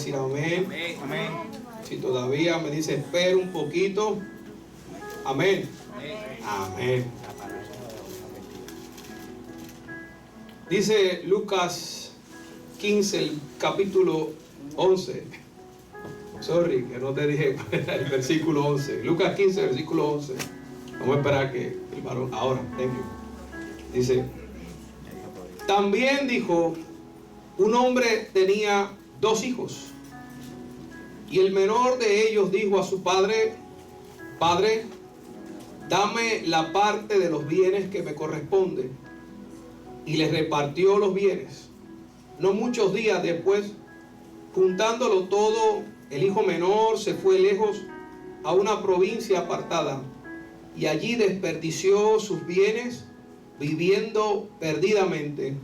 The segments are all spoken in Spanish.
decir amén. Amén. Amén. Si todavía me dice espera un poquito, amén. Amén. Dice Lucas 15, el capítulo 11. Sorry, que no te dije el versículo 11. Lucas 15, versículo 11. Vamos a esperar que el varón, ahora, thank you. Dice, también dijo, un hombre tenía 2 hijos, y el menor de ellos dijo a su padre, Padre, dame la parte de los bienes que me corresponde. Y le repartió los bienes. No muchos días después, juntándolo todo, el hijo menor se fue lejos a una provincia apartada, y allí desperdició sus bienes viviendo perdidamente.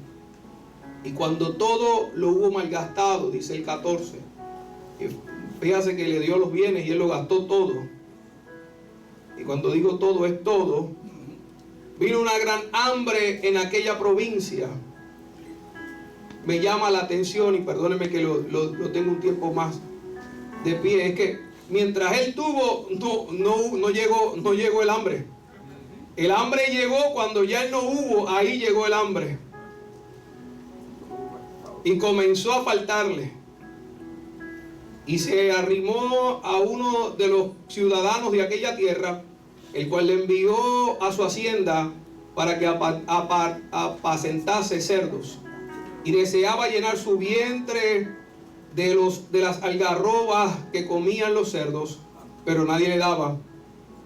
Y cuando todo lo hubo malgastado, dice el 14, fíjate que le dio los bienes y él lo gastó todo. Y cuando digo todo, es todo. Vino una gran hambre en aquella provincia. Me llama la atención, y perdónenme que lo tengo un tiempo más de pie, es que mientras él tuvo, no llegó el hambre. El hambre llegó cuando ya él no hubo, ahí llegó el hambre. Y comenzó a faltarle. Y se arrimó a uno de los ciudadanos de aquella tierra, el cual le envió a su hacienda para que apacentase cerdos. Y deseaba llenar su vientre de las algarrobas que comían los cerdos, pero nadie le daba.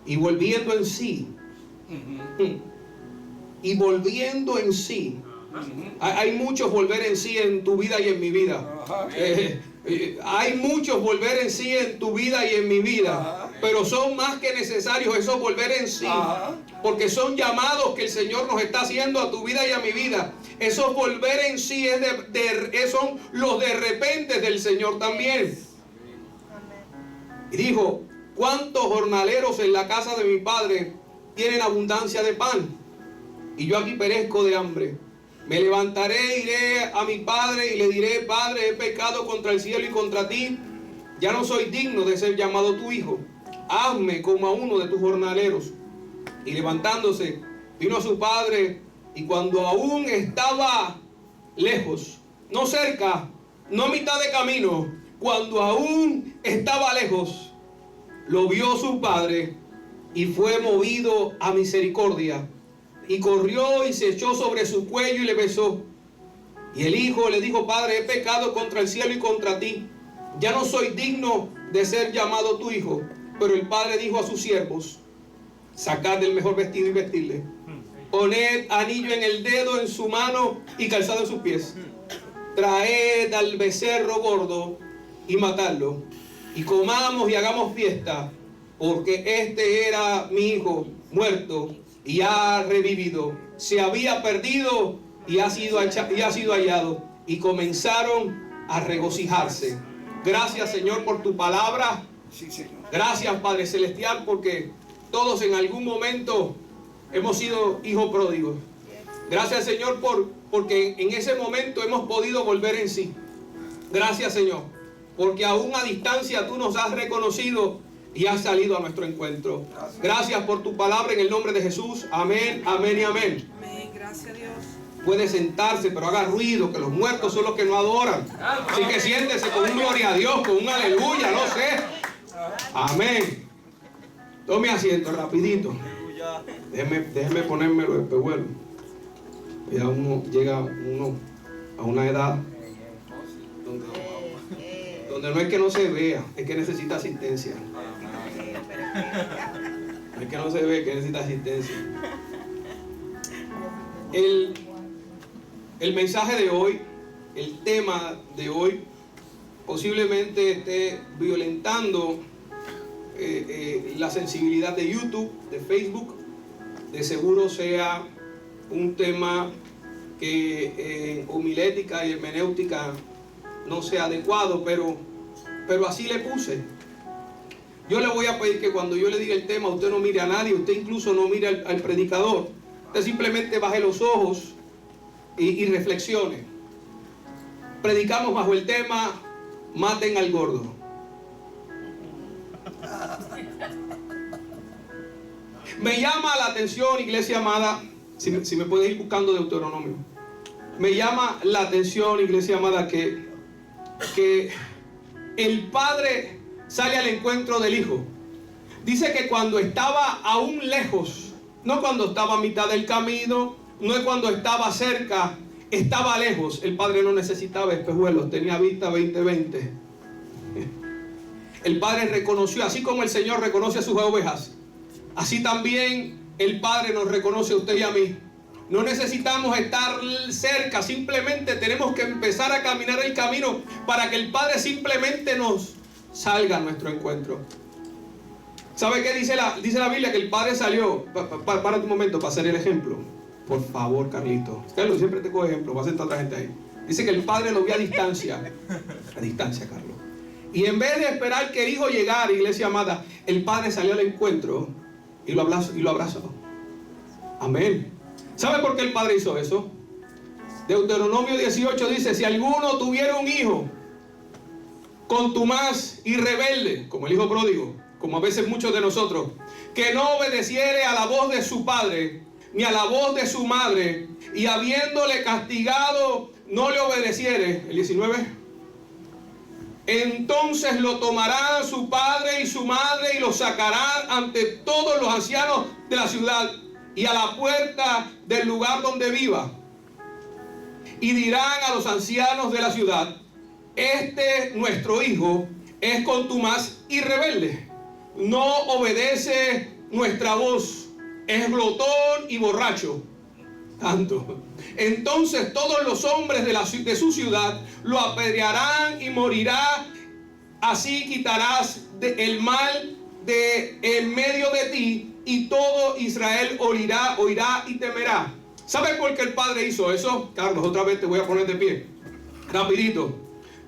Y volviendo en sí, hay muchos volver en sí en tu vida y en mi vida. Hay muchos volver en sí en tu vida y en mi vida, pero son más que necesarios esos volver en sí, porque son llamados que el Señor nos está haciendo a tu vida y a mi vida. Esos volver en sí son los de repente del Señor también. Y dijo, ¿cuántos jornaleros en la casa de mi padre tienen abundancia de pan? Y yo aquí perezco de hambre. Me levantaré, iré a mi padre y le diré, Padre, he pecado contra el cielo y contra ti. Ya no soy digno de ser llamado tu hijo. Hazme como a uno de tus jornaleros. Y levantándose, vino a su padre, y cuando aún estaba lejos, no cerca, no a mitad de camino, cuando aún estaba lejos, lo vio su padre y fue movido a misericordia. Y corrió y se echó sobre su cuello y le besó. Y el hijo le dijo, Padre, he pecado contra el cielo y contra ti. Ya no soy digno de ser llamado tu hijo. Pero el padre dijo a sus siervos, sacad el mejor vestido y vestidle. Poned anillo en el dedo, en su mano y calzado en sus pies. Traed al becerro gordo y matadlo. Y comamos y hagamos fiesta, porque este era mi hijo muerto y ha revivido. Se había perdido y ha sido hallado. Y comenzaron a regocijarse. Gracias, Señor, por tu palabra. Sí, Señor. Gracias, Padre Celestial, porque todos en algún momento hemos sido hijos pródigos. Gracias, Señor, porque en ese momento hemos podido volver en sí. Gracias, Señor, porque aún a distancia tú nos has reconocido y has salido a nuestro encuentro. Gracias por tu palabra en el nombre de Jesús. Amén, amén y amén. Amén, gracias a Dios. Puede sentarse, pero haga ruido, que los muertos son los que no adoran. Así que siéntese con un gloria a Dios, con un aleluya, no sé. Amén. Tome asiento rapidito. Déjeme ponérmelo de espejuelo. Ya llega a una edad donde no es que no se vea, es que necesita asistencia. No es que no se ve, que necesita asistencia. El mensaje de hoy, el tema de hoy, posiblemente esté violentando la sensibilidad de YouTube, de Facebook. De seguro sea un tema que en homilética y hermenéutica no sea adecuado, pero así le puse. Yo le voy a pedir que cuando yo le diga el tema, usted no mire a nadie, usted incluso no mire al predicador. Usted simplemente baje los ojos y reflexione. Predicamos bajo el tema maten al gordo. Me llama la atención, iglesia amada, si me puedes ir buscando Deuteronomio. Me llama la atención, iglesia amada, que el padre sale al encuentro del hijo. Dice que cuando estaba aún lejos, no cuando estaba a mitad del camino, no es cuando estaba cerca, estaba lejos. El padre no necesitaba espejuelos, tenía vista 20/20. El padre reconoció, así como el Señor reconoce a sus ovejas, así también el Padre nos reconoce a usted y a mí. No necesitamos estar cerca, simplemente tenemos que empezar a caminar el camino para que el Padre simplemente nos salga a nuestro encuentro. ¿Sabe qué dice la Biblia? Que el Padre salió. Para un momento para hacer el ejemplo. Por favor, Carlito. Carlos, siempre te cojo ejemplo, va a sentar otra gente ahí. Dice que el Padre lo vio a distancia. A distancia, Carlos. Y en vez de esperar que el hijo llegara, iglesia amada, el Padre salió al encuentro y lo abrazó. Amén. ¿Sabe por qué el Padre hizo eso? Deuteronomio 18 dice: si alguno tuviera un hijo contumaz y rebelde, como el hijo pródigo, como a veces muchos de nosotros, que no obedeciere a la voz de su padre, ni a la voz de su madre, y habiéndole castigado, no le obedeciere, el 19, entonces lo tomarán su padre y su madre y lo sacarán ante todos los ancianos de la ciudad y a la puerta del lugar donde viva. Y dirán a los ancianos de la ciudad: nuestro hijo es contumaz y rebelde, no obedece nuestra voz, es glotón y borracho. Tanto. Entonces todos los hombres de su ciudad lo apedrearán y morirá. Así quitarás el mal de en medio de ti, y todo Israel oirá y temerá. ¿Sabe por qué el Padre hizo eso? Carlos, otra vez te voy a poner de pie. Rapidito.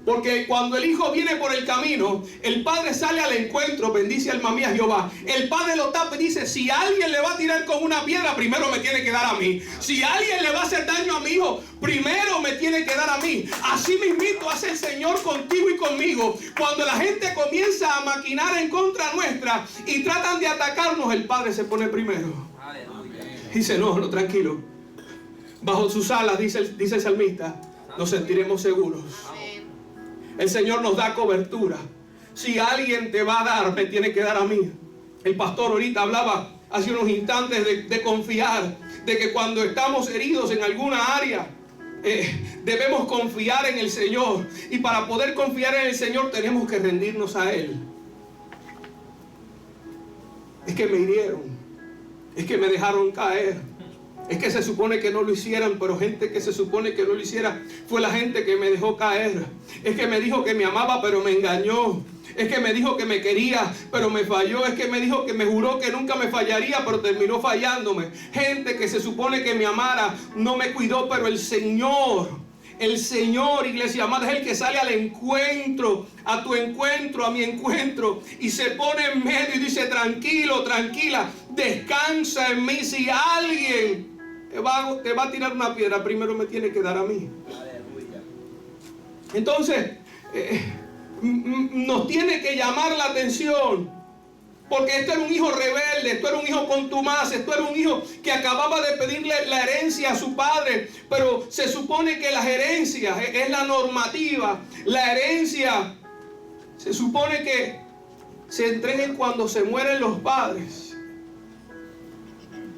Porque cuando el hijo viene por el camino, el padre sale al encuentro, bendice alma mía Jehová. El padre lo tapa y dice: si alguien le va a tirar con una piedra, primero me tiene que dar a mí. Si alguien le va a hacer daño a mi hijo, primero me tiene que dar a mí. Así mismito hace el Señor contigo y conmigo. Cuando la gente comienza a maquinar en contra nuestra y tratan de atacarnos, el Padre se pone primero. Dice: no, tranquilo. Bajo sus alas, dice el salmista, nos sentiremos seguros. El Señor nos da cobertura. Si alguien te va a dar, me tiene que dar a mí. El pastor ahorita hablaba hace unos instantes de confiar, de que cuando estamos heridos en alguna área, debemos confiar en el Señor. Y para poder confiar en el Señor tenemos que rendirnos a Él. Es que me hirieron, es que me dejaron caer, es que se supone que no lo hicieran, pero gente que se supone que no lo hiciera fue la gente que me dejó caer. Es que me dijo que me amaba, pero me engañó. Es que me dijo que me quería, pero me falló. Es que me dijo que me juró que nunca me fallaría, pero terminó fallándome. Gente que se supone que me amara, no me cuidó, pero el Señor, iglesia amada, es el que sale al encuentro, a tu encuentro, a mi encuentro, y se pone en medio y dice: tranquilo, tranquila, descansa en mí. Si alguien te va a tirar una piedra, primero me tiene que dar a mí. Aleluya. Entonces, nos tiene que llamar la atención, porque esto era un hijo rebelde, esto era un hijo contumaz, esto era un hijo que acababa de pedirle la herencia a su padre. Pero se supone que las herencias es la normativa. La herencia se supone que se entreguen cuando se mueren los padres.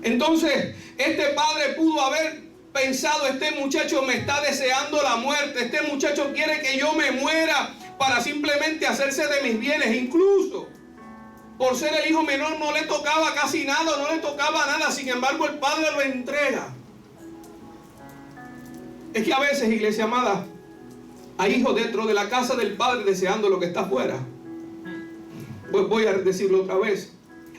Entonces, este padre pudo haber pensado: este muchacho me está deseando la muerte, este muchacho quiere que yo me muera para simplemente hacerse de mis bienes. Incluso por ser el hijo menor no le tocaba casi nada, no le tocaba nada. Sin embargo, el padre lo entrega. Es que a veces, iglesia amada, hay hijos dentro de la casa del padre deseando lo que está afuera. Pues voy a decirlo otra vez.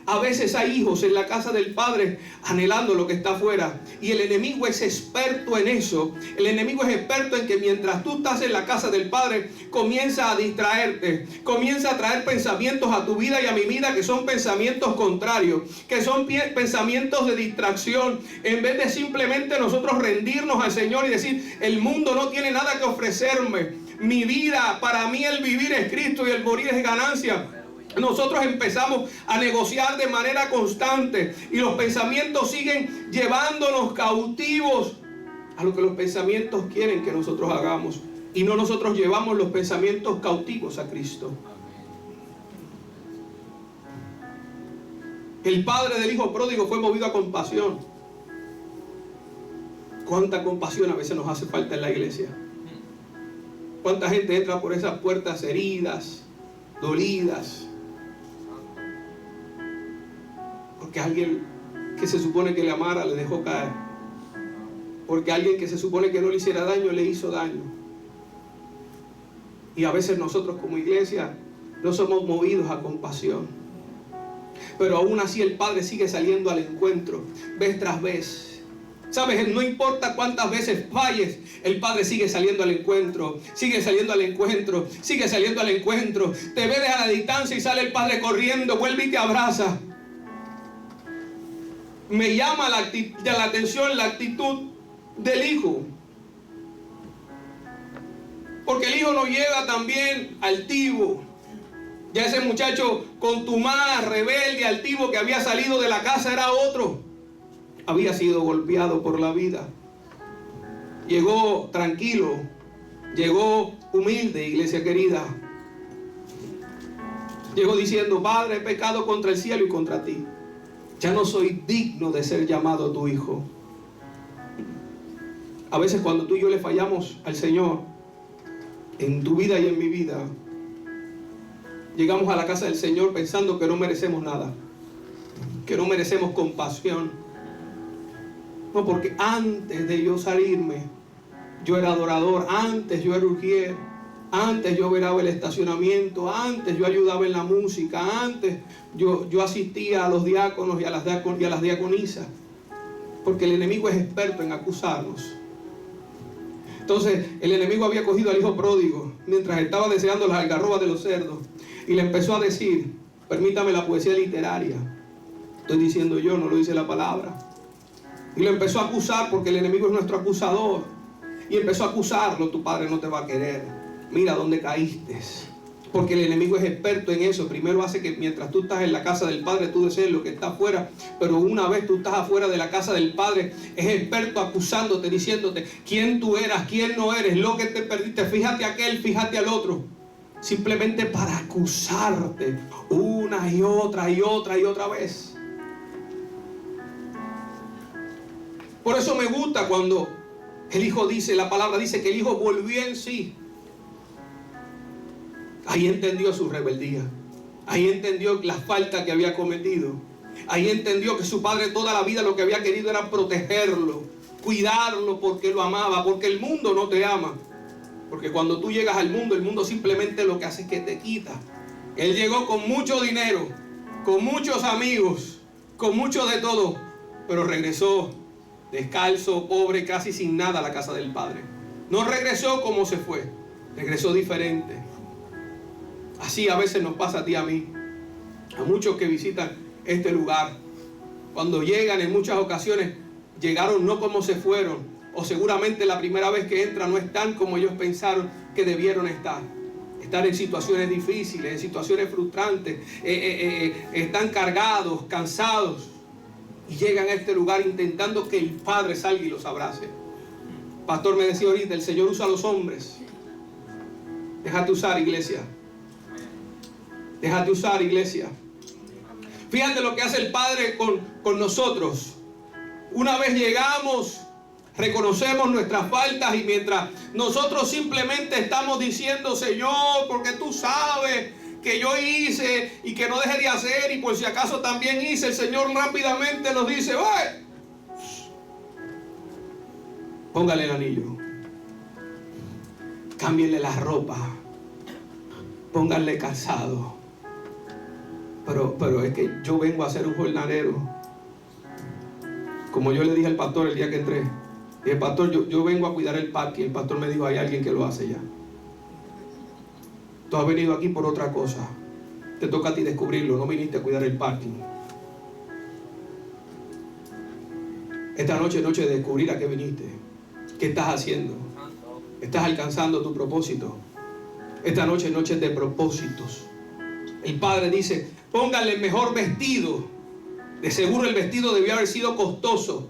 A veces hay hijos en la casa del Padre anhelando lo que está afuera. Y el enemigo es experto en eso. El enemigo es experto en que mientras tú estás en la casa del Padre, comienza a distraerte. Comienza a traer pensamientos a tu vida y a mi vida que son pensamientos contrarios. Que son pensamientos de distracción. En vez de simplemente nosotros rendirnos al Señor y decir: el mundo no tiene nada que ofrecerme. mi vida, para mí el vivir es Cristo y el morir es ganancia, nosotros empezamos a negociar de manera constante y los pensamientos siguen llevándonos cautivos a lo que los pensamientos quieren que nosotros hagamos, y no nosotros llevamos los pensamientos cautivos a Cristo. El padre del hijo pródigo fue movido a compasión. ¿Cuánta compasión a veces nos hace falta en la iglesia? ¿Cuánta gente entra por esas puertas heridas, dolidas? Porque alguien que se supone que le amara le dejó caer. Porque alguien que se supone que no le hiciera daño le hizo daño. Y a veces nosotros como iglesia no somos movidos a compasión. Pero aún así el Padre sigue saliendo al encuentro, vez tras vez. ¿Sabes? No importa cuántas veces falles, el Padre sigue saliendo al encuentro, sigue saliendo al encuentro, sigue saliendo al encuentro. Te ve a la distancia y sale el Padre corriendo, vuelve y te abraza. Me llama la atención la actitud del Hijo. Porque el Hijo no llega también altivo. Ya ese muchacho contumaz, rebelde, altivo que había salido de la casa era otro. Había sido golpeado por la vida. Llegó tranquilo, llegó humilde, iglesia querida. Llegó diciendo: Padre, he pecado contra el cielo y contra ti. Ya no soy digno de ser llamado tu hijo. A veces cuando tú y yo le fallamos al Señor, en tu vida y en mi vida, llegamos a la casa del Señor pensando que no merecemos nada, que no merecemos compasión. No, porque antes de yo salirme, yo era adorador, antes yo era urgier, antes yo velaba el estacionamiento, antes yo ayudaba en la música, antes yo asistía a los diáconos y a las diaconisas, porque el enemigo es experto en acusarnos. Entonces el enemigo había cogido al hijo pródigo mientras estaba deseando las algarrobas de los cerdos y le empezó a decir, permítame la poesía literaria, estoy diciendo yo, no lo dice la palabra, y lo empezó a acusar porque el enemigo es nuestro acusador, y empezó a acusarlo: tu padre no te va a querer, mira dónde caíste. Porque el enemigo es experto en eso. Primero hace que mientras tú estás en la casa del Padre tú desees lo que está afuera, pero una vez tú estás afuera de la casa del Padre, es experto acusándote, diciéndote quién tú eras, quién no eres, lo que te perdiste, fíjate aquel, fíjate al otro, simplemente para acusarte una y otra y otra y otra vez. Por eso me gusta cuando el hijo dice, la palabra dice que el hijo volvió en sí. Ahí entendió su rebeldía. Ahí entendió la falta que había cometido. Ahí entendió que su padre toda la vida lo que había querido era protegerlo, cuidarlo, porque lo amaba, porque el mundo no te ama. Porque cuando tú llegas al mundo, el mundo simplemente lo que hace es que te quita. Él llegó con mucho dinero, con muchos amigos, con mucho de todo, pero regresó descalzo, pobre, casi sin nada a la casa del Padre. No regresó como se fue, regresó diferente. Así a veces nos pasa a ti y a mí, a muchos que visitan este lugar. Cuando llegan, en muchas ocasiones llegaron no como se fueron, o seguramente la primera vez que entran no están como ellos pensaron que debieron estar. Están en situaciones difíciles, en situaciones frustrantes, están cargados, cansados, y llegan a este lugar intentando que el Padre salga y los abrace. Pastor me decía ahorita, el Señor usa a los hombres. Déjate usar, iglesia. Déjate usar, iglesia. Fíjate lo que hace el Padre con nosotros. Una vez llegamos, reconocemos nuestras faltas, y mientras nosotros simplemente estamos diciendo: Señor, porque tú sabes que yo hice y que no dejé de hacer, y por si acaso también hice, el Señor rápidamente nos dice: ¡oye! Póngale el anillo, cámbienle la ropa, pónganle calzado. Pero es que yo vengo a ser un jornalero. Como yo le dije al pastor el día que entré, y el pastor, yo vengo a cuidar el parque. El pastor me dijo: hay alguien que lo hace ya. Tú has venido aquí por otra cosa. Te toca a ti descubrirlo. No viniste a cuidar el parking. Esta noche es noche de descubrir a qué viniste. ¿Qué estás haciendo? ¿Estás alcanzando tu propósito? Esta noche es noche de propósitos. El Padre dice, pónganle el mejor vestido. De seguro el vestido debió haber sido costoso.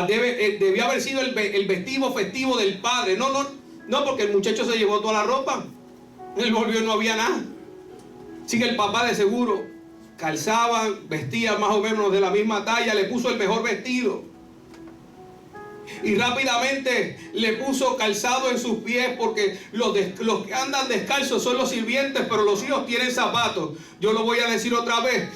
Debió haber sido el vestido festivo del Padre. No, porque el muchacho se llevó toda la ropa. Él volvió y no había nada. Así que el papá de seguro calzaba, vestía más o menos de la misma talla, le puso el mejor vestido. Y rápidamente le puso calzado en sus pies, porque los que andan descalzos son los sirvientes, pero los hijos tienen zapatos. Yo lo voy a decir otra vez.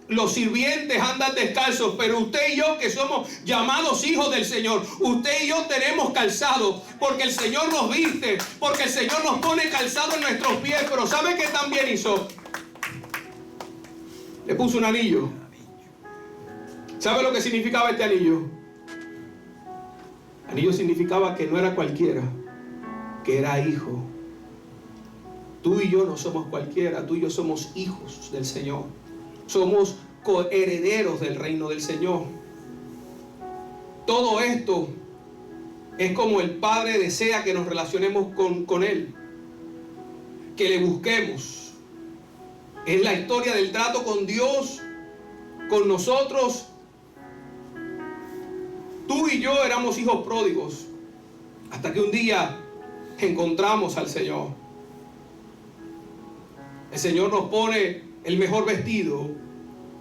Los sirvientes andan descalzos, pero usted y yo, que somos llamados hijos del Señor, usted y yo tenemos calzado, porque el Señor nos viste, porque el Señor nos pone calzado en nuestros pies. Pero ¿sabe qué también hizo? Le puso un anillo. ¿Sabe lo que significaba este anillo? Anillo significaba que no era cualquiera, que era hijo. Tú y yo no somos cualquiera, tú y yo somos hijos del Señor. Somos coherederos del reino del Señor. Todo esto es como el Padre desea que nos relacionemos con Él, que le busquemos. Es la historia del trato con Dios, con nosotros. Tú y yo éramos hijos pródigos, hasta que un día encontramos al Señor. El Señor nos pone el mejor vestido,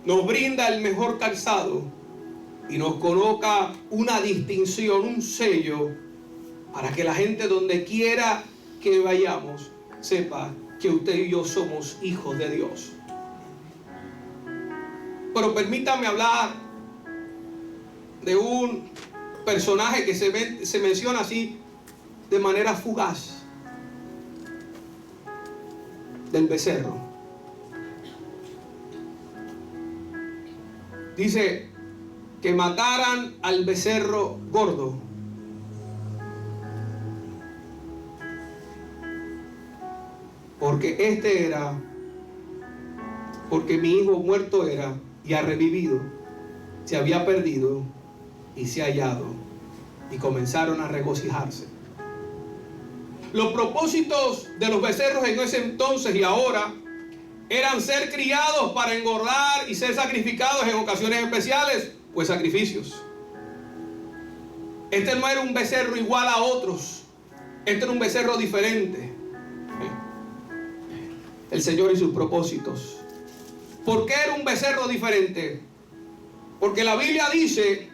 nos brinda el mejor calzado y nos coloca una distinción, un sello, para que la gente donde quiera que vayamos sepa que usted y yo somos hijos de Dios. Pero permítame hablar de un personaje que se menciona así de manera fugaz, del becerro. Dice que mataran al becerro gordo. Porque mi hijo muerto era y ha revivido, se había perdido y se ha hallado. Y comenzaron a regocijarse. Los propósitos de los becerros en ese entonces y ahora eran ser criados para engordar y ser sacrificados en ocasiones especiales, pues sacrificios. Este no era un becerro igual a otros, este era un becerro diferente. El Señor y sus propósitos. ¿Por qué era un becerro diferente? Porque la Biblia dice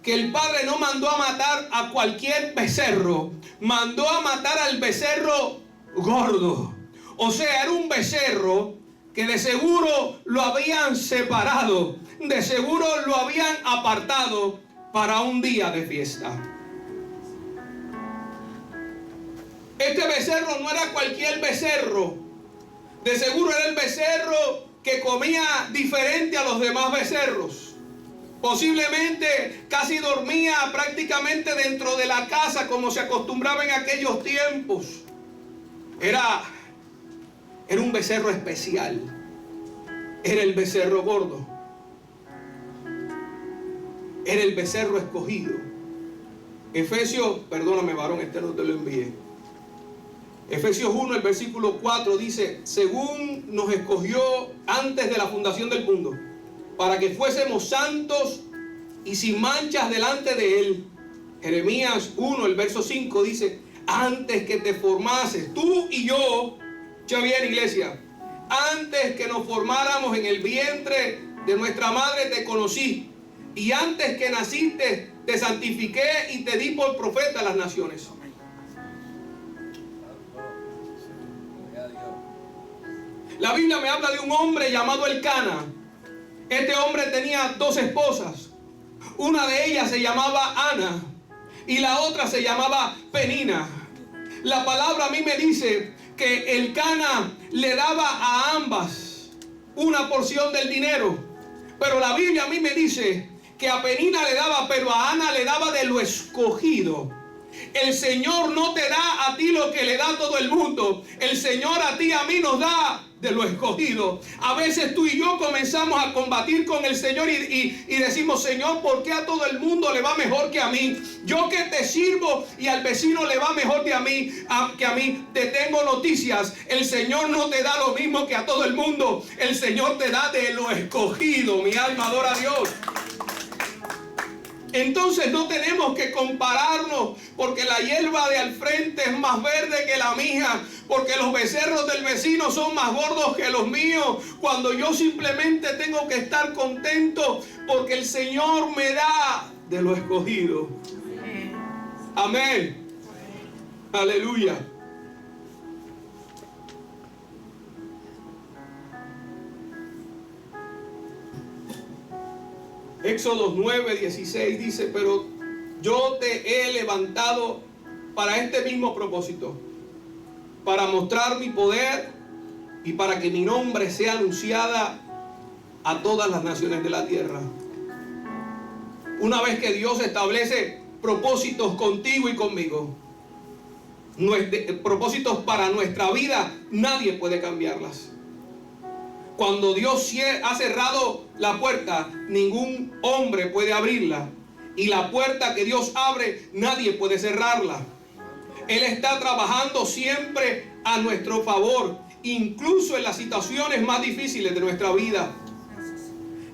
que el Padre no mandó a matar a cualquier becerro, mandó a matar al becerro gordo. O sea, era un becerro que de seguro lo habían separado, de seguro lo habían apartado para un día de fiesta. Este becerro no era cualquier becerro, de seguro era el becerro que comía diferente a los demás becerros. Posiblemente casi dormía prácticamente dentro de la casa, como se acostumbraba en aquellos tiempos. Era un becerro especial. Era el becerro gordo. Era el becerro escogido. Efesios, perdóname varón, este no te lo envié. Efesios 1, el versículo 4 dice: según nos escogió antes de la fundación del mundo, para que fuésemos santos y sin manchas delante de Él. Jeremías 1, el verso 5 dice: antes que te formases, tú y yo, ya bien iglesia, antes que nos formáramos en el vientre de nuestra madre te conocí, y antes que naciste te santifiqué y te di por profeta a las naciones. La Biblia me habla de un hombre llamado Elcana. Este hombre tenía 2 esposas. Una de ellas se llamaba Ana y la otra se llamaba Penina. La palabra a mí me dice que Elcana le daba a ambas una porción del dinero. Pero la Biblia a mí me dice que a Penina le daba, pero a Ana le daba de lo escogido. El Señor no te da a ti lo que le da a todo el mundo. El Señor a ti y a mí nos da de los escogidos. A veces tú y yo comenzamos a combatir con el Señor y decimos: Señor, ¿por qué a todo el mundo le va mejor que a mí? Yo que te sirvo y al vecino le va mejor que a mí. Te tengo noticias: el Señor no te da lo mismo que a todo el mundo. El Señor te da de lo escogido. Mi alma adora a Dios. Entonces no tenemos que compararnos, porque la hierba de al frente es más verde que la mía, porque los becerros del vecino son más gordos que los míos, cuando yo simplemente tengo que estar contento porque el Señor me da de lo escogido. Amén. Aleluya. Éxodo 9:16 dice: pero yo te he levantado para este mismo propósito, para mostrar mi poder y para que mi nombre sea anunciada a todas las naciones de la tierra. Una vez que Dios establece propósitos contigo y conmigo, propósitos para nuestra vida, nadie puede cambiarlas. Cuando Dios ha cerrado la puerta, ningún hombre puede abrirla. Y la puerta que Dios abre, nadie puede cerrarla. Él está trabajando siempre a nuestro favor, incluso en las situaciones más difíciles de nuestra vida.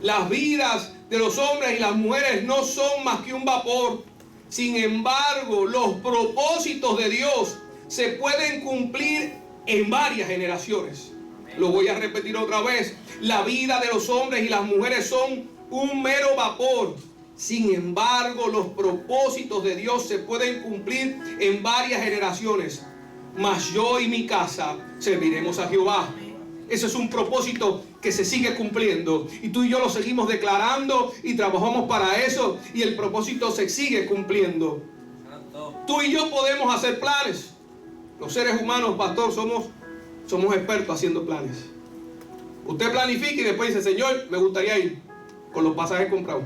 Las vidas de los hombres y las mujeres no son más que un vapor. Sin embargo, los propósitos de Dios se pueden cumplir en varias generaciones. Lo voy a repetir otra vez: la vida de los hombres y las mujeres son un mero vapor. Sin embargo, los propósitos de Dios se pueden cumplir en varias generaciones. Mas yo y mi casa serviremos a Jehová. Ese es un propósito que se sigue cumpliendo. Y tú y yo lo seguimos declarando y trabajamos para eso. Y el propósito se sigue cumpliendo. Tú y yo podemos hacer planes. Los seres humanos, pastor, somos expertos haciendo planes. Usted planifica y después dice: Señor, me gustaría ir, con los pasajes comprados.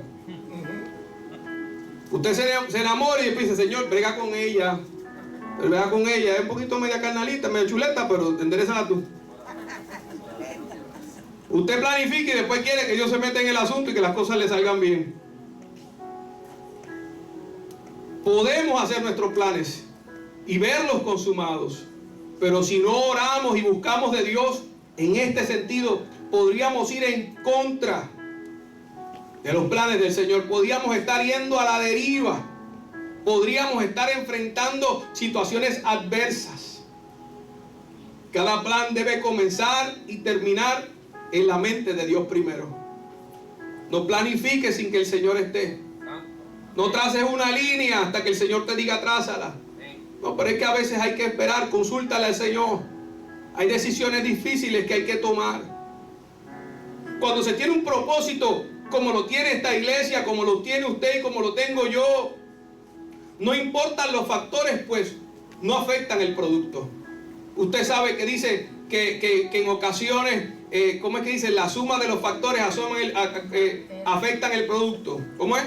Usted se enamora y después dice: Señor, brega con ella. Pero brega con ella, es un poquito media carnalita, media chuleta, pero enderezala tú. Usted planifica y después quiere que Dios se meta en el asunto y que las cosas le salgan bien. Podemos hacer nuestros planes y verlos consumados, pero si no oramos y buscamos de Dios en este sentido, podríamos ir en contra de los planes del Señor. Podríamos estar yendo a la deriva. Podríamos estar enfrentando situaciones adversas. Cada plan debe comenzar y terminar en la mente de Dios primero. No planifiques sin que el Señor esté. No traces una línea hasta que el Señor te diga trázala. No, pero es que a veces hay que esperar. Consúltale al Señor. Hay decisiones difíciles que hay que tomar. Cuando se tiene un propósito como lo tiene esta iglesia, como lo tiene usted y como lo tengo yo, no importan los factores, pues no afectan el producto. Usted sabe que dice que en ocasiones, ¿cómo es que dice? La suma de los factores afectan el producto. ¿Cómo es?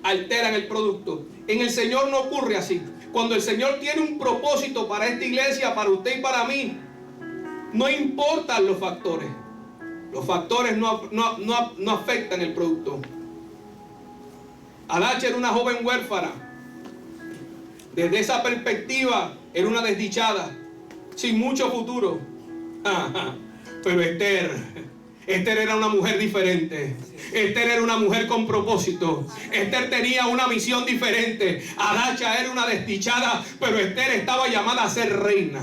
Alteran el producto. En el Señor no ocurre así. Cuando el Señor tiene un propósito para esta iglesia, para usted y para mí, no importan los factores. Los factores no afectan el producto. Adacha era una joven huérfana. Desde esa perspectiva era una desdichada, sin mucho futuro. Pero Esther era una mujer diferente. Esther era una mujer con propósito. Esther tenía una misión diferente. Adacha era una desdichada, pero Esther estaba llamada a ser reina.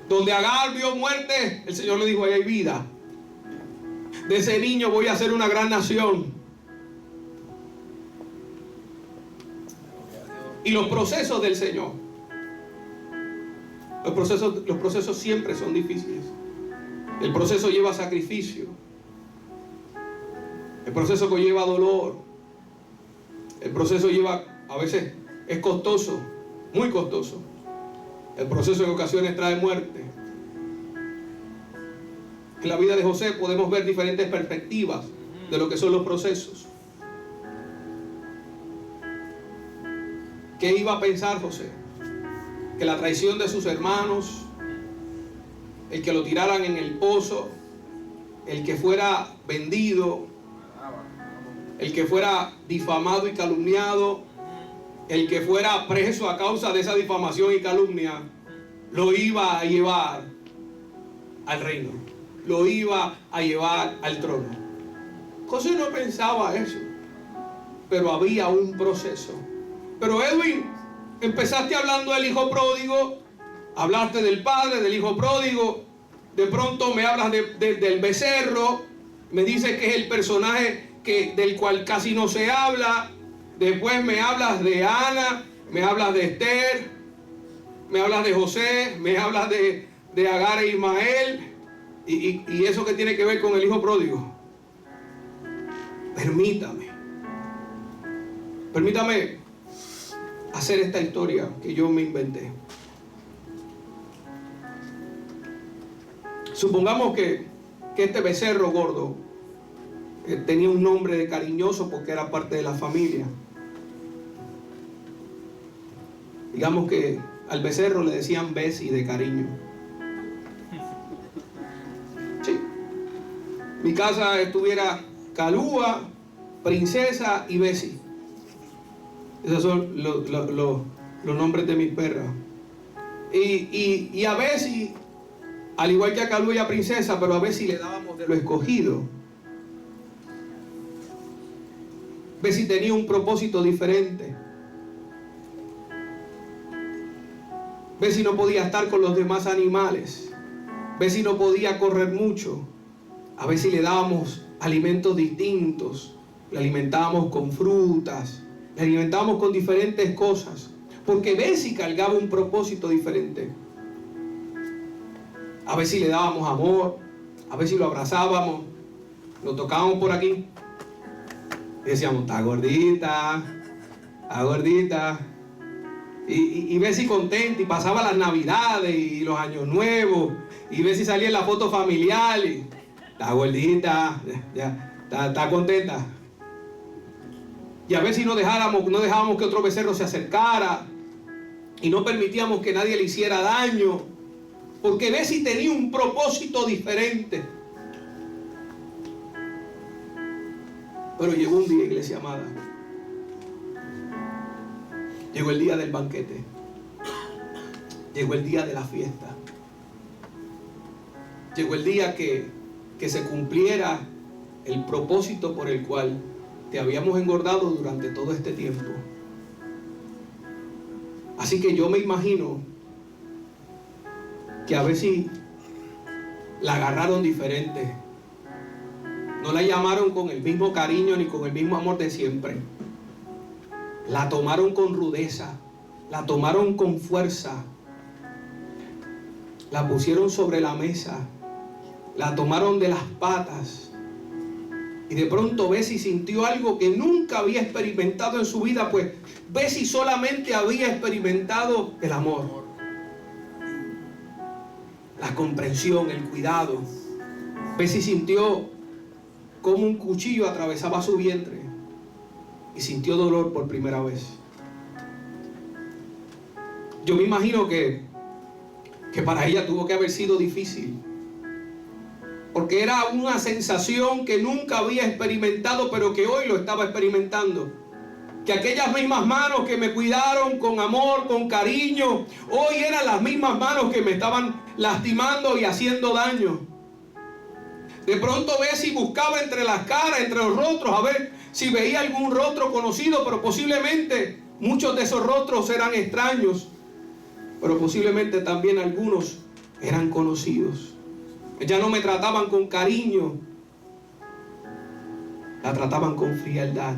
Donde Agar vio muerte, el Señor le dijo: ahí hay vida. De ese niño voy a hacer una gran nación. Y los procesos del Señor, los procesos siempre son difíciles. El proceso lleva sacrificio. El proceso conlleva dolor. El proceso a veces es costoso, muy costoso. El proceso en ocasiones trae muerte. En la vida de José podemos ver diferentes perspectivas de lo que son los procesos. ¿Qué iba a pensar José? Que la traición de sus hermanos, el que lo tiraran en el pozo, el que fuera vendido, el que fuera difamado y calumniado, el que fuera preso a causa de esa difamación y calumnia, lo iba a llevar al reino, lo iba a llevar al trono. José no pensaba eso, pero había un proceso. Pero Edwin, empezaste hablando del hijo pródigo, hablaste del padre, del hijo pródigo, de pronto me hablas del becerro, me dices que es el personaje del cual casi no se habla, después me hablas de Ana, me hablas de Esther, me hablas de José, me hablas de Agar e Ismael, y eso que tiene que ver con el hijo pródigo. Permítame hacer esta historia que yo me inventé. Supongamos que este becerro gordo tenía un nombre de cariñoso porque era parte de la familia. Digamos que al becerro le decían Bessie de cariño. Sí. Mi casa estuviera Calúa, Princesa y Bessie. Esos son los nombres de mis perras. Y a Bessie, al igual que a Calúa y a Princesa, pero a Bessie le dábamos de lo escogido. Bessie tenía un propósito diferente. Bessie no podía estar con los demás animales. Bessie no podía correr mucho. A Bessie le dábamos alimentos distintos. Le alimentábamos con frutas. Le alimentábamos con diferentes cosas. Porque Bessie cargaba un propósito diferente. A Bessie le dábamos amor. A Bessie lo abrazábamos. Lo tocábamos por aquí. Y decíamos, está gordita. Está gordita. Y Bessie contenta, y pasaba las navidades y los años nuevos, y Bessie salía en la foto familiar y está gordita, ya, está contenta. Y a Bessie no dejábamos que otro becerro se acercara, y no permitíamos que nadie le hiciera daño, porque Bessie tenía un propósito diferente. Pero llegó un día, iglesia amada. Llegó el día del banquete. Llegó el día de la fiesta. Llegó el día que se cumpliera el propósito por el cual te habíamos engordado durante todo este tiempo. Así que yo me imagino que a veces la agarraron diferente. No la llamaron con el mismo cariño ni con el mismo amor de siempre. La tomaron con rudeza, la tomaron con fuerza, la pusieron sobre la mesa, la tomaron de las patas, y de pronto Bessie sintió algo que nunca había experimentado en su vida, pues Bessie solamente había experimentado el amor, la comprensión, el cuidado. Bessie sintió como un cuchillo atravesaba su vientre. Y sintió dolor por primera vez. Yo me imagino que para ella tuvo que haber sido difícil. Porque era una sensación que nunca había experimentado, pero que hoy lo estaba experimentando. Que aquellas mismas manos que me cuidaron con amor, con cariño, hoy eran las mismas manos que me estaban lastimando y haciendo daño. De pronto Bessie buscaba entre las caras, entre los rostros, a ver si veía algún rostro conocido, pero posiblemente muchos de esos rostros eran extraños, pero posiblemente también algunos eran conocidos. Ya no me trataban con cariño, la trataban con frialdad.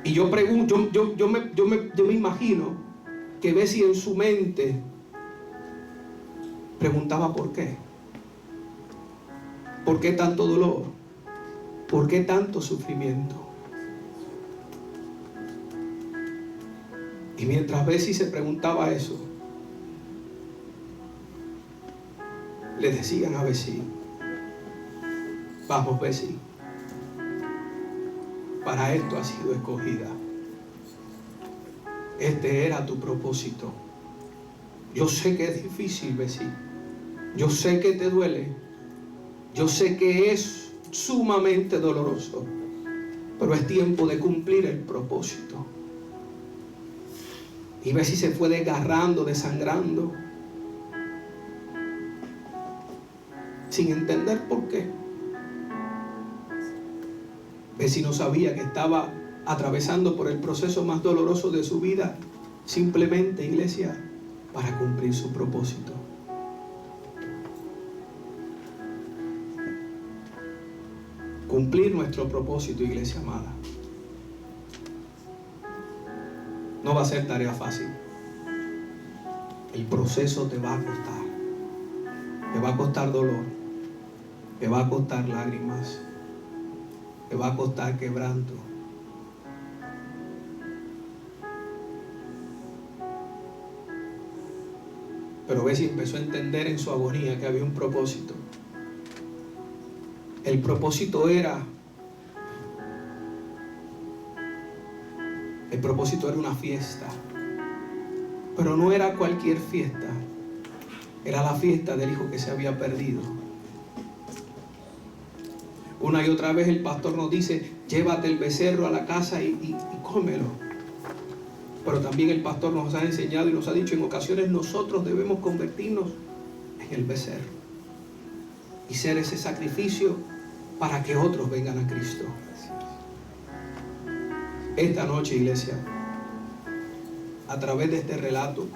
Y yo pregunto, yo me imagino que Bessie en su mente preguntaba ¿por qué? ¿Por qué tanto dolor? ¿Por qué tanto sufrimiento? Y mientras Bessie se preguntaba eso, le decían a Bessie, vamos Bessie, para esto has sido escogida. Este era tu propósito. Yo sé que es difícil, vecino. Yo sé que te duele. Yo sé que es sumamente doloroso. Pero es tiempo de cumplir el propósito. Y ve si se fue desgarrando, desangrando, sin entender por qué. Ve si no sabía que estaba atravesando por el proceso más doloroso de su vida, simplemente, iglesia, para cumplir su propósito. Cumplir nuestro propósito, iglesia amada, no va a ser tarea fácil. El proceso te va a costar. Te va a costar dolor. Te va a costar lágrimas. Te va a costar quebranto. Pero Bessie empezó a entender en su agonía que había un propósito. El propósito era una fiesta. Pero no era cualquier fiesta. Era la fiesta del hijo que se había perdido. Una y otra vez el pastor nos dice: llévate el becerro a la casa y cómelo. Pero también el pastor nos ha enseñado y nos ha dicho: en ocasiones nosotros debemos convertirnos en el becerro y ser ese sacrificio para que otros vengan a Cristo. Esta noche, iglesia, a través de este relato,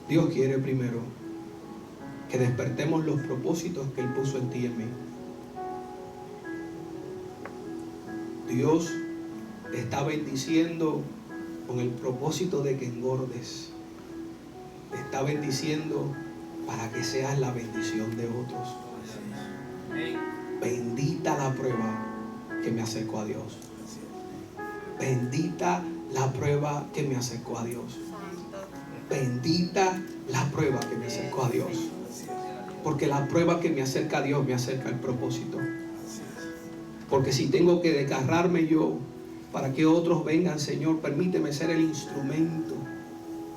Dios quiere primero que despertemos los propósitos que Él puso en ti y en mí. Dios te está bendiciendo con el propósito de que engordes. Te está bendiciendo para que seas la bendición de otros. Bendita la prueba que me acercó a Dios. Bendita la prueba que me acercó a Dios. Bendita la prueba que me acercó a Dios. Porque la prueba que me acerca a Dios me acerca al propósito. Porque si tengo que desgarrarme yo para que otros vengan, Señor, permíteme ser el instrumento.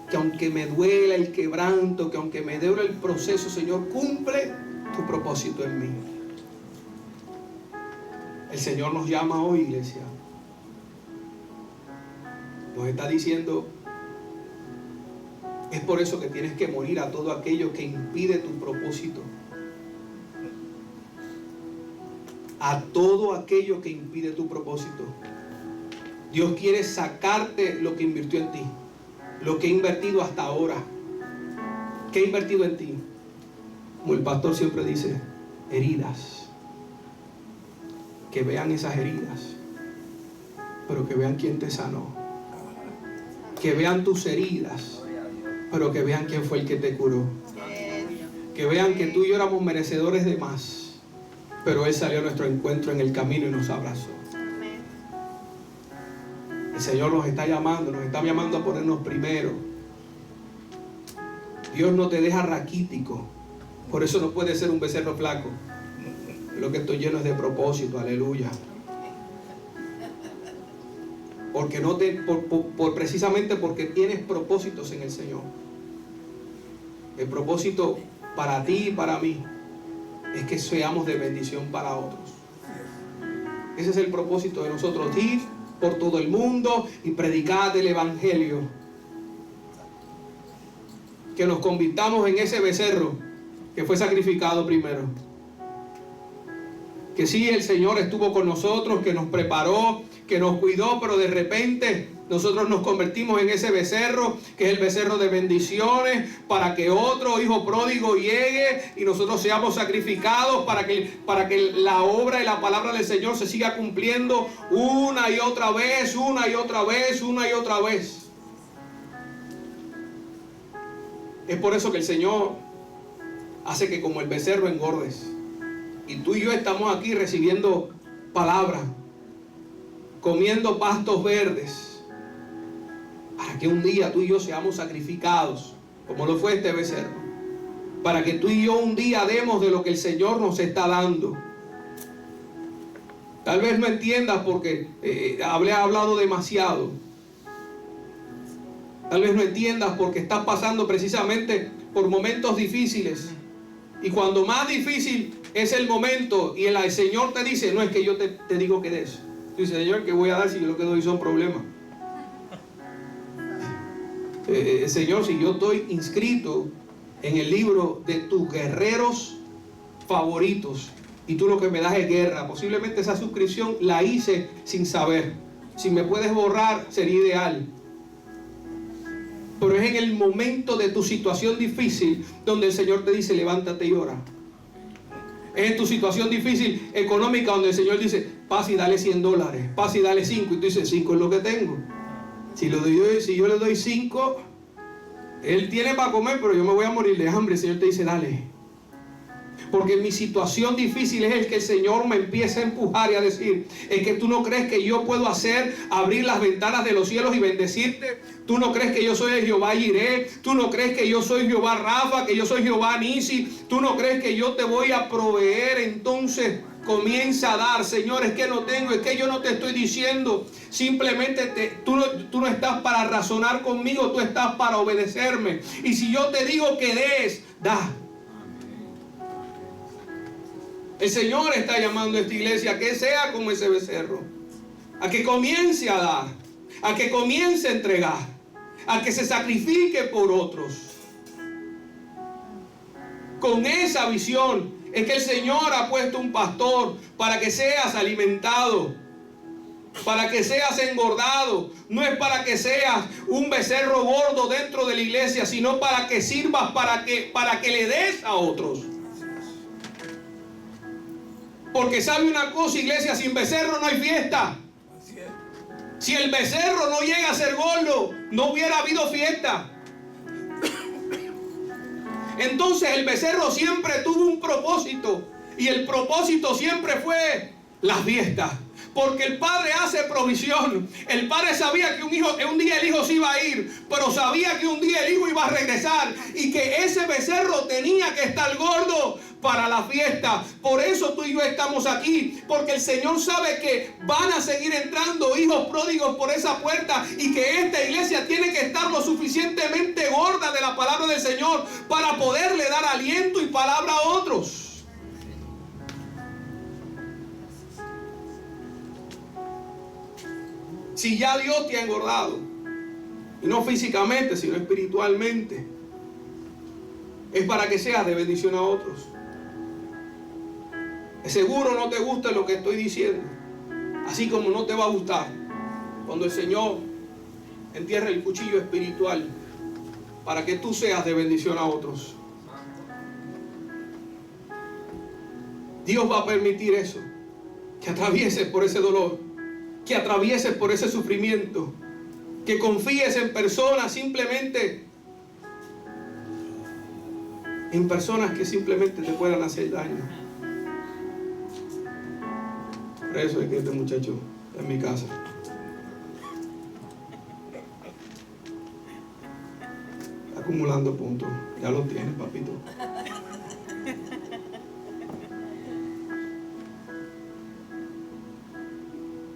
Que aunque me duela el quebranto, que aunque me duele el proceso, Señor, cumple tu propósito en mí. El Señor nos llama hoy, iglesia. Nos está diciendo: es por eso que tienes que morir a todo aquello que impide tu propósito. A todo aquello que impide tu propósito. Dios quiere sacarte lo que invirtió en ti. Lo que ha invertido hasta ahora. ¿Qué ha invertido en ti? Como el pastor siempre dice: heridas. Que vean esas heridas, pero que vean quién te sanó. Que vean tus heridas, pero que vean quién fue el que te curó. Que vean que tú y yo éramos merecedores de más, pero Él salió a nuestro encuentro en el camino y nos abrazó. El Señor nos está llamando a ponernos primero. Dios no te deja raquítico. Por eso no puede ser un becerro flaco. Lo que estoy lleno es de propósito, aleluya. Porque no te, precisamente porque tienes propósitos en el Señor. El propósito para ti y para mí es que seamos de bendición para otros. Ese es el propósito de nosotros: ir por todo el mundo y predicar el evangelio. Que nos convirtamos en ese becerro que fue sacrificado primero. Que sí, el Señor estuvo con nosotros, que nos preparó, que nos cuidó, pero de repente nosotros nos convertimos en ese becerro, que es el becerro de bendiciones, para que otro hijo pródigo llegue y nosotros seamos sacrificados para que la obra y la palabra del Señor se siga cumpliendo una y otra vez, una y otra vez, una y otra vez. Es por eso que el Señor hace que como el becerro engordes. Y tú y yo estamos aquí recibiendo palabra, comiendo pastos verdes, para que un día tú y yo seamos sacrificados, como lo fue este becerro. Para que tú y yo un día demos de lo que el Señor nos está dando. Tal vez no entiendas porque he hablado demasiado, Tal vez no entiendas porque estás pasando precisamente por momentos difíciles. Y cuando más difícil es el momento y el Señor te dice, no es que yo te digo que des. Tú dices, Señor, ¿qué voy a dar si yo lo que doy son problemas? Señor, si yo estoy inscrito en el libro de tus guerreros favoritos y tú lo que me das es guerra, posiblemente esa suscripción la hice sin saber. Si me puedes borrar sería ideal. Pero es en el momento de tu situación difícil donde el Señor te dice, levántate y ora. Es en tu situación difícil económica donde el Señor dice, pasa y dale $100, pasa y dale 5. Y tú dices, 5 es lo que tengo. Si yo le doy 5, Él tiene para comer, pero yo me voy a morir de hambre. El Señor te dice, dale. Porque mi situación difícil es el que el Señor me empieza a empujar y a decir, es que tú no crees que yo puedo abrir las ventanas de los cielos y bendecirte. Tú no crees que yo soy el Jehová Jireh. Tú no crees que yo soy Jehová Rafa, que yo soy Jehová Nisi. Tú no crees que yo te voy a proveer. Entonces comienza a dar. Señor, es que no tengo, es que yo no te estoy diciendo. Simplemente tú no estás para razonar conmigo, tú estás para obedecerme. Y si yo te digo que des, da. El Señor está llamando a esta iglesia a que sea como ese becerro, a que comience a dar, a que comience a entregar, a que se sacrifique por otros. Con esa visión es que el Señor ha puesto un pastor para que seas alimentado, para que seas engordado. No es para que seas un becerro gordo dentro de la iglesia, sino para que sirvas, para que le des a otros. Porque sabe una cosa, iglesia, sin becerro no hay fiesta. Si el becerro no llega a ser gordo, no hubiera habido fiesta. Entonces el becerro siempre tuvo un propósito, y el propósito siempre fue la fiesta. Porque el padre hace provisión. El padre sabía que un día el hijo se iba a ir, pero sabía que un día el hijo iba a regresar, y que ese becerro tenía que estar gordo para la fiesta. Por eso tú y yo estamos aquí, porque el Señor sabe que van a seguir entrando hijos pródigos por esa puerta, y que esta iglesia tiene que estar lo suficientemente gorda de la palabra del Señor para poderle dar aliento y palabra a otros. Si ya Dios te ha engordado, y no físicamente, sino espiritualmente, es para que seas de bendición a otros. Seguro no te gusta lo que estoy diciendo, así como no te va a gustar cuando el Señor entierre el cuchillo espiritual para que tú seas de bendición a otros. Dios va a permitir eso, que atravieses por ese dolor, que atravieses por ese sufrimiento, que confíes en personas simplemente, en personas que simplemente te puedan hacer daño. Por eso es que este muchacho está en mi casa. Está acumulando puntos. Ya lo tienes, papito.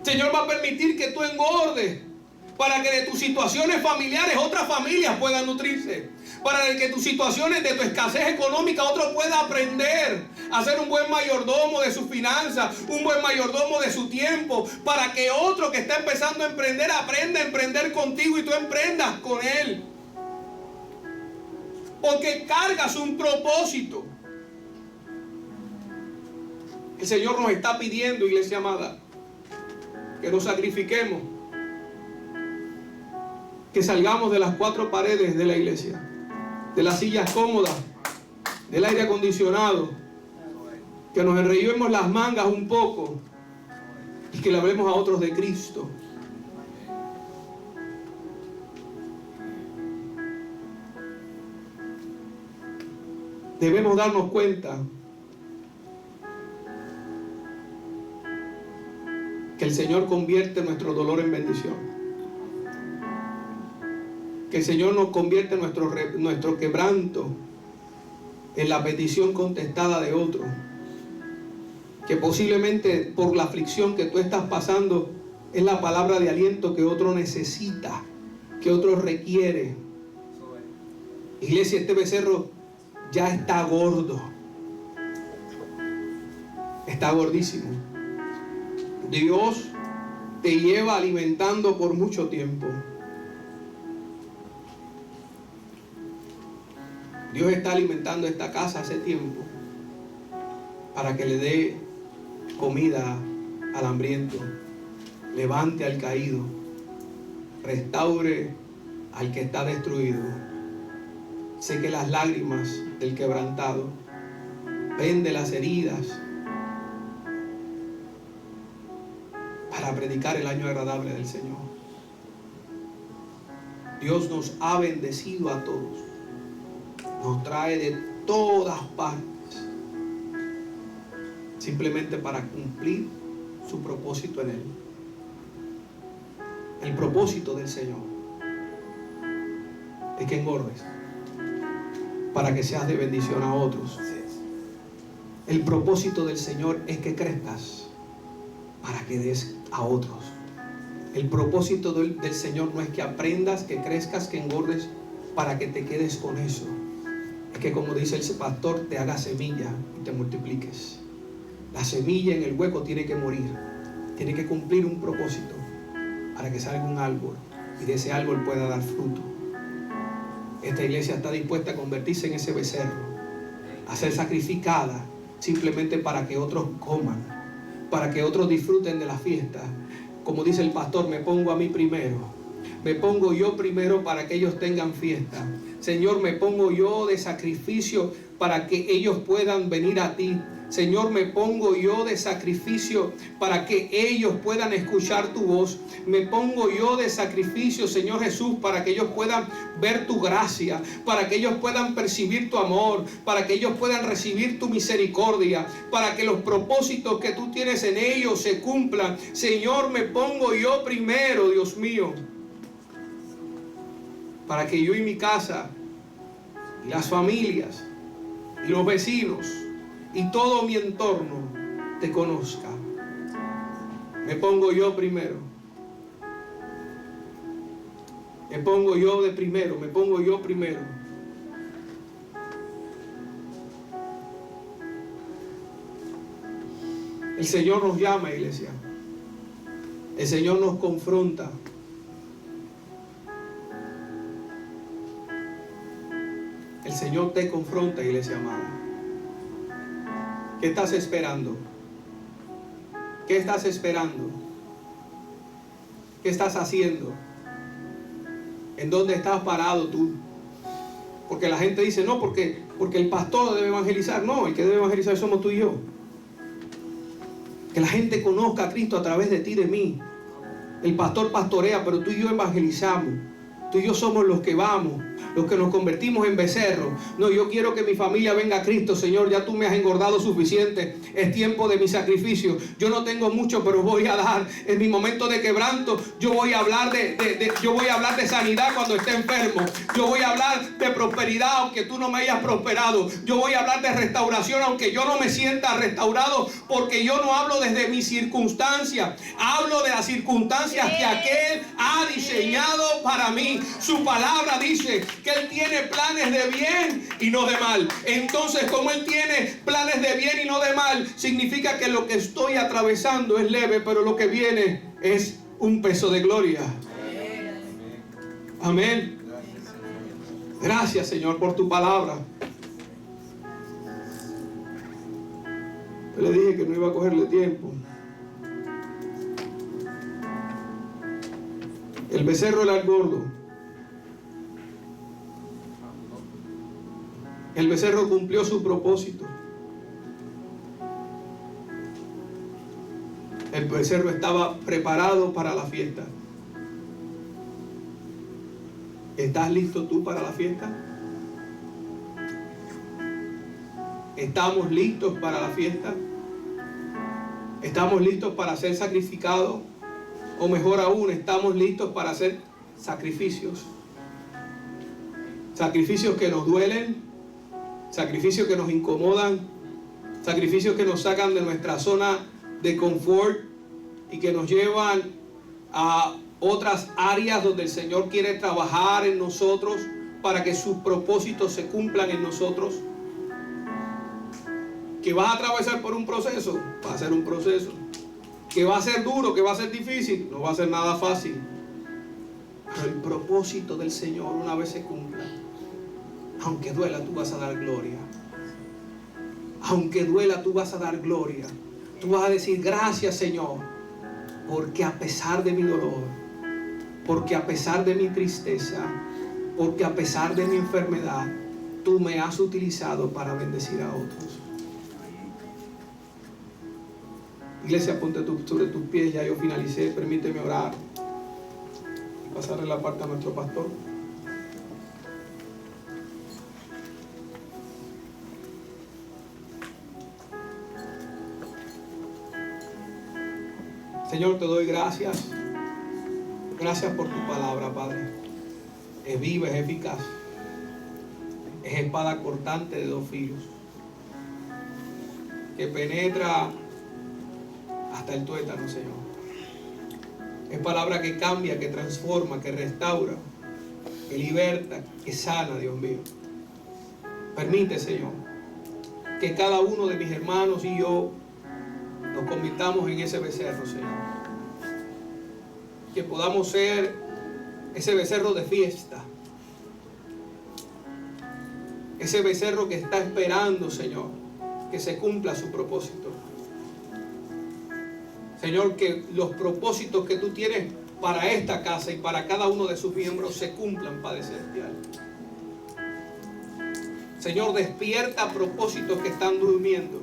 Señor va a permitir que tú engordes para que de tus situaciones familiares otras familias puedan nutrirse, para que tus situaciones de tu escasez económica otro pueda aprender a ser un buen mayordomo de sus finanzas, un buen mayordomo de su tiempo, para que otro que está empezando a emprender aprenda a emprender contigo y tú emprendas con él, porque cargas un propósito. El Señor nos está pidiendo, iglesia amada, que nos sacrifiquemos, que salgamos de las 4 paredes de la iglesia, de las sillas cómodas, del aire acondicionado, que nos enrollemos las mangas un poco y que le hablemos a otros de Cristo. Debemos darnos cuenta que el Señor convierte nuestro dolor en bendición. Que el Señor nos convierte nuestro quebranto en la petición contestada de otro. Que posiblemente por la aflicción que tú estás pasando es la palabra de aliento que otro necesita. que otro requiere. Iglesia, este becerro ya está gordo. Está gordísimo. Dios te lleva alimentando por mucho tiempo. Dios está alimentando esta casa hace tiempo para que le dé comida al hambriento, levante al caído, restaure al que está destruido, seque las lágrimas del quebrantado, vende las heridas, para predicar el año agradable del Señor. Dios nos ha bendecido a todos, nos trae de todas partes, simplemente para cumplir su propósito en Él. El propósito del Señor es que engordes para que seas de bendición a otros. El propósito del Señor es que crezcas para que des a otros. El propósito del Señor no es que aprendas, que crezcas, que engordes para que te quedes con eso. Es que, como dice el pastor, te haga semilla y te multipliques. La semilla en el hueco tiene que morir, tiene que cumplir un propósito para que salga un árbol y de ese árbol pueda dar fruto. Esta iglesia está dispuesta a convertirse en ese becerro, a ser sacrificada simplemente para que otros coman, para que otros disfruten de la fiesta. Como dice el pastor, me pongo a mí primero, me pongo yo primero para que ellos tengan fiesta. Señor, me pongo yo de sacrificio para que ellos puedan venir a ti. Señor, me pongo yo de sacrificio para que ellos puedan escuchar tu voz. Me pongo yo de sacrificio, Señor Jesús, para que ellos puedan ver tu gracia, para que ellos puedan percibir tu amor, para que ellos puedan recibir tu misericordia, para que los propósitos que tú tienes en ellos se cumplan. Señor, me pongo yo primero, Dios mío, para que yo y mi casa, y las familias, y los vecinos, y todo mi entorno te conozca. Me pongo yo primero. Me pongo yo de primero. Me pongo yo primero. El Señor nos llama, iglesia. El Señor nos confronta. El Señor te confronta, iglesia amada. ¿Qué estás esperando? ¿Qué estás esperando? ¿Qué estás haciendo? ¿En dónde estás parado tú? Porque la gente dice, no, porque el pastor debe evangelizar. No, el que debe evangelizar somos tú y yo. Que la gente conozca a Cristo a través de ti, de mí. El pastor pastorea, pero tú y yo evangelizamos. Tú y yo somos los que vamos, los que nos convertimos en becerros. No, yo quiero que mi familia venga a Cristo. Señor, ya tú me has engordado suficiente. Es tiempo de mi sacrificio. Yo no tengo mucho, pero voy a dar. En mi momento de quebranto, yo voy a hablar yo voy a hablar de sanidad cuando esté enfermo. Yo voy a hablar de prosperidad aunque tú no me hayas prosperado. Yo voy a hablar de restauración aunque yo no me sienta restaurado, porque yo no hablo desde mi circunstancia. Hablo de las circunstancias que aquel ha diseñado para mí. Su palabra dice que Él tiene planes de bien y no de mal. Entonces, como Él tiene planes de bien y no de mal, significa que lo que estoy atravesando es leve, pero lo que viene es un peso de gloria. Amén. Gracias, Señor, por tu palabra. Yo le dije que no iba a cogerle tiempo. El becerro era el gordo. El becerro cumplió su propósito. El becerro estaba preparado para la fiesta. ¿Estás listo tú para la fiesta? ¿Estamos listos para la fiesta? ¿Estamos listos para ser sacrificados? O mejor aún, ¿estamos listos para hacer sacrificios? Sacrificios que nos duelen, sacrificios que nos incomodan, sacrificios que nos sacan de nuestra zona de confort y que nos llevan a otras áreas donde el Señor quiere trabajar en nosotros para que sus propósitos se cumplan en nosotros. Que vas a atravesar por un proceso, va a ser un proceso. Que va a ser duro, que va a ser difícil, no va a ser nada fácil. Pero el propósito del Señor, una vez se cumpla, aunque duela, tú vas a dar gloria. Aunque duela, tú vas a dar gloria. Tú vas a decir: gracias, Señor, porque a pesar de mi dolor, porque a pesar de mi tristeza, porque a pesar de mi enfermedad, tú me has utilizado para bendecir a otros. Iglesia, ponte sobre tus pies. Ya yo finalicé. Permíteme orar y pasarle la parte a nuestro pastor. Señor, te doy gracias. Gracias por tu palabra, Padre. Es viva, es eficaz. Es espada cortante de dos filos, que penetra hasta el tuétano, Señor. Es palabra que cambia, que transforma, que restaura, que liberta, que sana, Dios mío. Permite, Señor, que cada uno de mis hermanos y yo nos convirtamos en ese becerro, Señor. Que podamos ser ese becerro de fiesta. Ese becerro que está esperando, Señor, que se cumpla su propósito. Señor, que los propósitos que tú tienes para esta casa y para cada uno de sus miembros se cumplan, Padre Celestial. Señor, despierta propósitos que están durmiendo.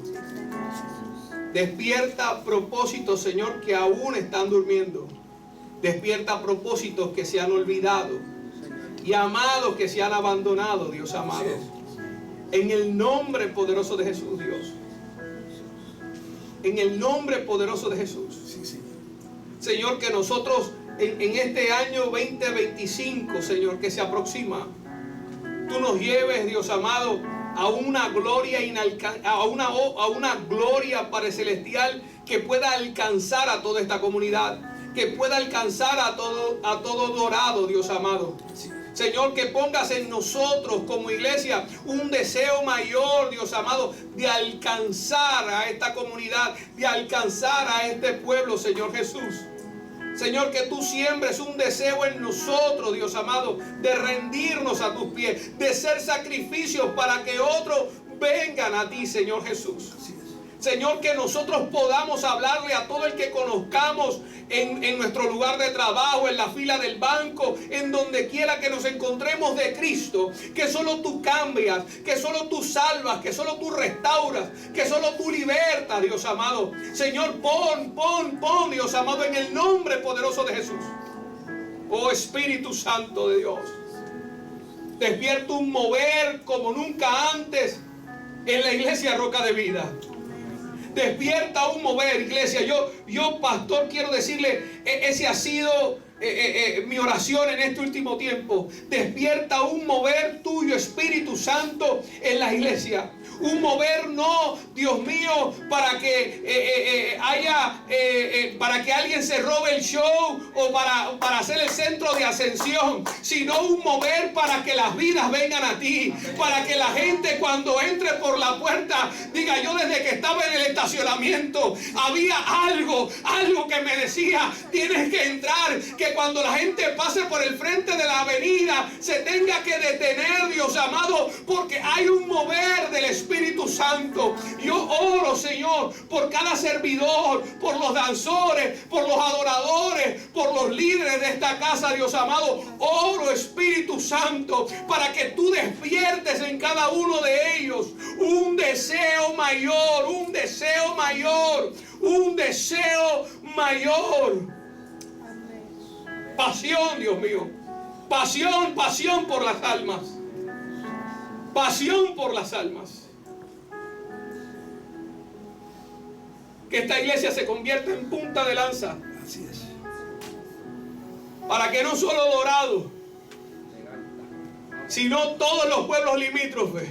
Despierta propósitos, Señor, que aún están durmiendo. Despierta propósitos que se han olvidado. Y amados que se han abandonado, Dios amado. En el nombre poderoso de Jesús, Dios. En el nombre poderoso de Jesús. Señor, que nosotros en este año 2025, Señor, que se aproxima, tú nos lleves, Dios amado, a una gloria a una gloria, Padre Celestial, que pueda alcanzar a toda esta comunidad, que pueda alcanzar a todo Dorado, Dios amado. Señor, que pongas en nosotros como iglesia un deseo mayor, Dios amado, de alcanzar a esta comunidad, de alcanzar a este pueblo, Señor Jesús. Señor, que tú siembres un deseo en nosotros, Dios amado, de rendirnos a tus pies, de ser sacrificios para que otros vengan a ti, Señor Jesús. Señor, que nosotros podamos hablarle a todo el que conozcamos en nuestro lugar de trabajo, en la fila del banco, en donde quiera que nos encontremos, de Cristo. Que solo tú cambias, que solo tú salvas, que solo tú restauras, que solo tú libertas, Dios amado. Señor, pon, Dios amado, en el nombre poderoso de Jesús. Oh Espíritu Santo de Dios, despierta un mover como nunca antes en la iglesia Roca de Vida. Despierta un mover, iglesia. Yo, pastor, quiero decirle, ese ha sido mi oración en este último tiempo. Despierta un mover tuyo, Espíritu Santo, en la iglesia. Un mover, no, Dios mío, para que para que alguien se robe el show o para hacer el centro de ascensión, sino un mover para que las vidas vengan a ti, para que la gente cuando entre por la puerta diga: yo desde que estaba en el estacionamiento había algo que me decía: tienes que entrar. Que cuando la gente pase por el frente de la avenida se tenga que detener, Dios amado, porque hay un mover del Espíritu Santo. Yo oro, Señor, por cada servidor, por los danzores, por los adoradores, por los líderes de esta casa, Dios amado. Oro, Espíritu Santo, para que tú despiertes en cada uno de ellos un deseo mayor, un deseo mayor, un deseo mayor. Pasión, Dios mío. Pasión por las almas. Pasión por las almas. Que esta iglesia se convierta en punta de lanza. Así es. Para que no solo Dorado, sino todos los pueblos limítrofes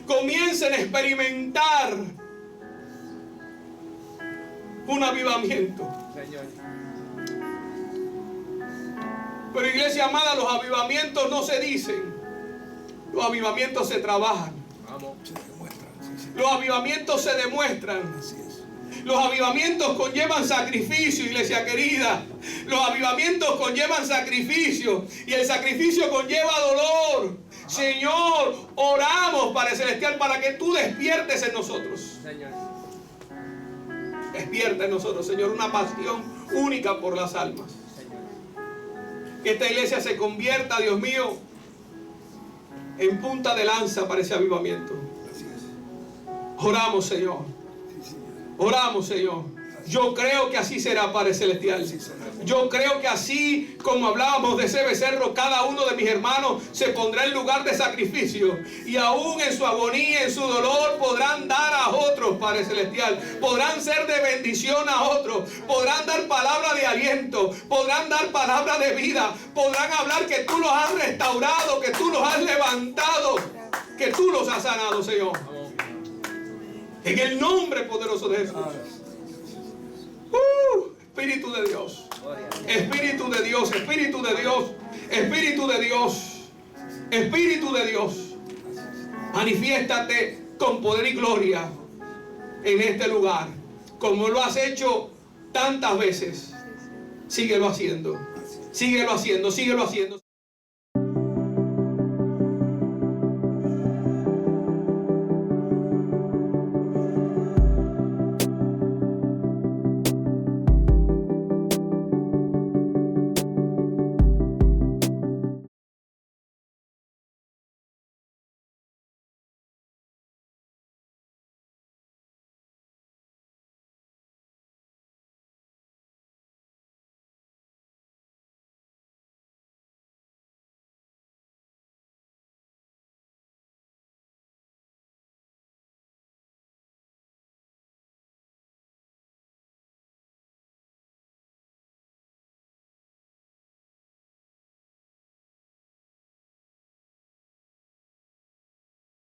comiencen a experimentar un avivamiento. Pero iglesia amada, los avivamientos no se dicen. Los avivamientos se trabajan. Los avivamientos se demuestran. Los avivamientos conllevan sacrificio, iglesia querida. Los avivamientos conllevan sacrificio. Y el sacrificio conlleva dolor. Señor, oramos, Padre Celestial, para que tú despiertes en nosotros. Despierta en nosotros, Señor, una pasión única por las almas. Que esta iglesia se convierta, Dios mío, en punta de lanza para ese avivamiento. Oramos, Señor. Oramos, Señor. Yo creo que así será, Padre Celestial. Yo creo que así como hablábamos de ese becerro, cada uno de mis hermanos se pondrá en lugar de sacrificio. Y aún en su agonía, en su dolor, podrán dar a otros, Padre Celestial. Podrán ser de bendición a otros. Podrán dar palabra de aliento. Podrán dar palabra de vida. Podrán hablar que tú los has restaurado, que tú los has levantado, que tú los has sanado, Señor. En el nombre poderoso de Jesús. Espíritu de Dios. Espíritu de Dios. Espíritu de Dios. Espíritu de Dios. Espíritu de Dios. Manifiéstate con poder y gloria en este lugar. Como lo has hecho tantas veces. Síguelo haciendo. Síguelo haciendo. Síguelo haciendo.